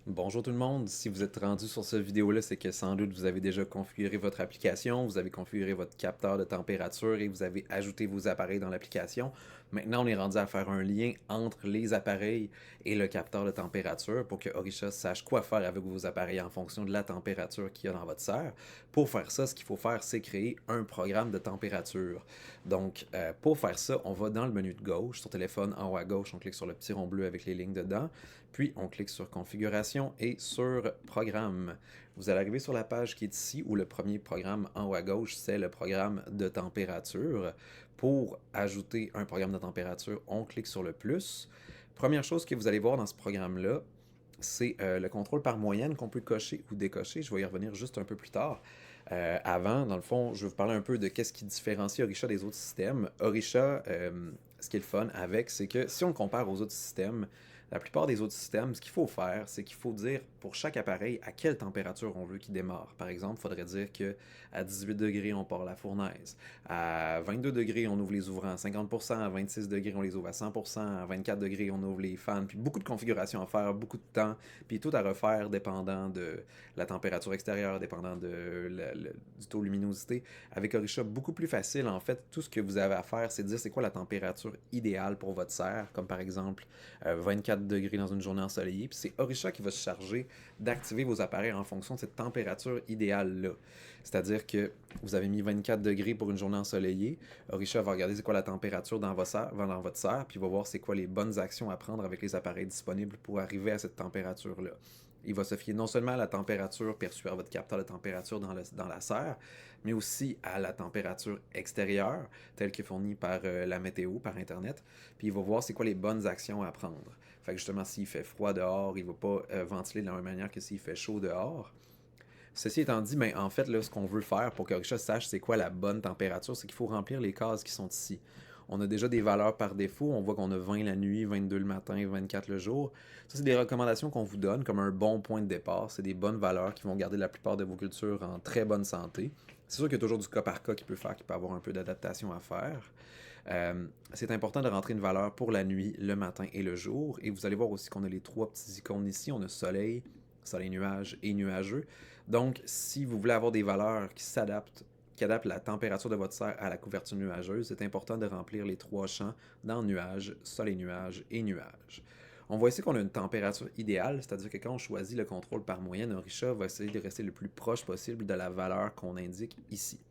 Bonjour tout le monde, si vous êtes rendu sur cette vidéo-là, c'est que sans doute vous avez déjà configuré votre application, vous avez configuré votre capteur de température et vous avez ajouté vos appareils dans l'application. Maintenant, on est rendu à faire un lien entre les appareils et le capteur de température pour que Orisha sache quoi faire avec vos appareils en fonction de la température qu'il y a dans votre serre. Pour faire ça, ce qu'il faut faire, c'est créer un programme de température. Donc, pour faire ça, on va dans le menu de gauche, sur téléphone, en haut à gauche, on clique sur le petit rond bleu avec les lignes dedans. Puis, on clique sur Configuration et sur Programme. Vous allez arriver sur la page qui est ici, où le premier programme en haut à gauche, c'est le programme de température. Pour ajouter un programme de température, on clique sur le plus. Première chose que vous allez voir dans ce programme-là, c'est le contrôle par moyenne qu'on peut cocher ou décocher. Je vais y revenir juste un peu plus tard. Avant, dans le fond, je vais vous parler un peu de qu'est-ce qui différencie Orisha des autres systèmes. Orisha, ce qui est le fun avec, c'est que si on le compare aux autres systèmes, la plupart des autres systèmes, ce qu'il faut faire, c'est qu'il faut dire pour chaque appareil à quelle température on veut qu'il démarre. Par exemple, il faudrait dire qu'à 18 degrés, on part la fournaise. À 22 degrés, on ouvre les ouvrants à 50%. À 26 degrés, on les ouvre à 100%. À 24 degrés, on ouvre les fans. Puis beaucoup de configurations à faire, beaucoup de temps. Puis tout à refaire dépendant de la température extérieure, dépendant du taux de luminosité. Avec Orisha, beaucoup plus facile. En fait, tout ce que vous avez à faire, c'est de dire c'est quoi la température idéale pour votre serre. Comme par exemple 24 degrés dans une journée ensoleillée. Puis c'est Orisha qui va se charger d'activer vos appareils en fonction de cette température idéale-là. C'est-à-dire que vous avez mis 24 degrés pour une journée ensoleillée. Orisha va regarder c'est quoi la température dans votre serre, puis il va voir c'est quoi les bonnes actions à prendre avec les appareils disponibles pour arriver à cette température-là. Il va se fier non seulement à la température perçue par votre capteur de température dans la serre, mais aussi à la température extérieure, telle que fournie par la météo, par Internet. Puis il va voir c'est quoi les bonnes actions à prendre. Fait que justement, s'il fait froid dehors, il ne va pas ventiler de la même manière que s'il fait chaud dehors. Ceci étant dit, ben, en fait, là, ce qu'on veut faire pour que Richard sache c'est quoi la bonne température, c'est qu'il faut remplir les cases qui sont ici. On a déjà des valeurs par défaut. On voit qu'on a 20 la nuit, 22 le matin, 24 le jour. Ça, c'est des recommandations qu'on vous donne comme un bon point de départ. C'est des bonnes valeurs qui vont garder la plupart de vos cultures en très bonne santé. C'est sûr qu'il y a toujours du cas par cas qui peut faire, qui peut avoir un peu d'adaptation à faire. C'est important de rentrer une valeur pour la nuit, le matin et le jour. Et vous allez voir aussi qu'on a les trois petits icônes ici. On a soleil, soleil nuage et nuageux. Donc, si vous voulez avoir des valeurs qui adaptent la température de votre serre à la couverture nuageuse, c'est important de remplir les trois champs dans nuage, soleil nuage et nuage. On voit ici qu'on a une température idéale, c'est-à-dire que quand on choisit le contrôle par moyenne, Orisha va essayer de rester le plus proche possible de la valeur qu'on indique ici.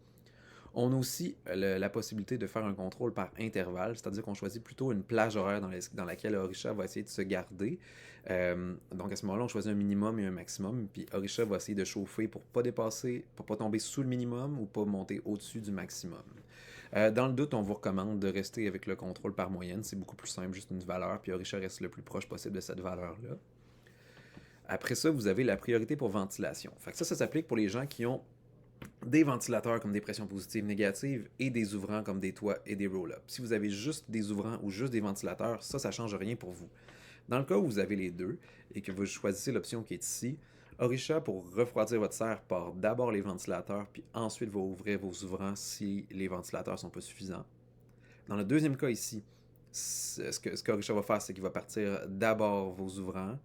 On a aussi la possibilité de faire un contrôle par intervalle, c'est-à-dire qu'on choisit plutôt une plage horaire dans laquelle Orisha va essayer de se garder. Donc à ce moment-là, on choisit un minimum et un maximum, puis Orisha va essayer de chauffer pour pas dépasser, pour pas tomber sous le minimum ou pas monter au-dessus du maximum. Dans le doute, on vous recommande de rester avec le contrôle par moyenne, c'est beaucoup plus simple, juste une valeur, puis Orisha reste le plus proche possible de cette valeur-là. Après ça, vous avez la priorité pour ventilation. Fait que ça s'applique pour les gens qui ont des ventilateurs comme des pressions positives, négatives et des ouvrants comme des toits et des roll-ups. Si vous avez juste des ouvrants ou juste des ventilateurs, ça ne change rien pour vous. Dans le cas où vous avez les deux et que vous choisissez l'option qui est ici, Orisha, pour refroidir votre serre, part d'abord les ventilateurs, puis ensuite va ouvrir vos ouvrants si les ventilateurs ne sont pas suffisants. Dans le deuxième cas ici, ce qu'Orisha va faire, c'est qu'il va partir d'abord vos ouvrants,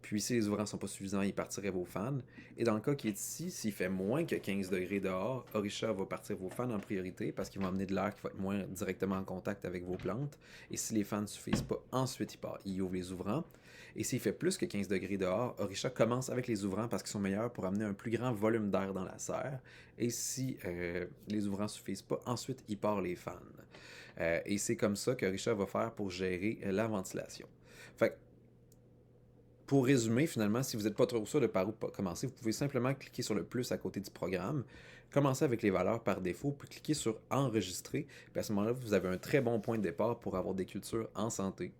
puis si les ouvrants ne sont pas suffisants, il partirait vos fans. Et dans le cas qui est ici, s'il fait moins que 15 degrés dehors, Orisha va partir vos fans en priorité parce qu'il va amener de l'air qui va être moins directement en contact avec vos plantes. Et si les fans ne suffisent pas, ensuite il ouvre les ouvrants. Et s'il fait plus que 15 degrés dehors, Orisha commence avec les ouvrants parce qu'ils sont meilleurs pour amener un plus grand volume d'air dans la serre. Et si les ouvrants ne suffisent pas, ensuite il part les fans. Et c'est comme ça que Orisha va faire pour gérer la ventilation. Fait que pour résumer, finalement, si vous n'êtes pas trop sûr de par où commencer, vous pouvez simplement cliquer sur le plus à côté du programme, commencer avec les valeurs par défaut, puis cliquer sur Enregistrer. Puis à ce moment-là, vous avez un très bon point de départ pour avoir des cultures en santé.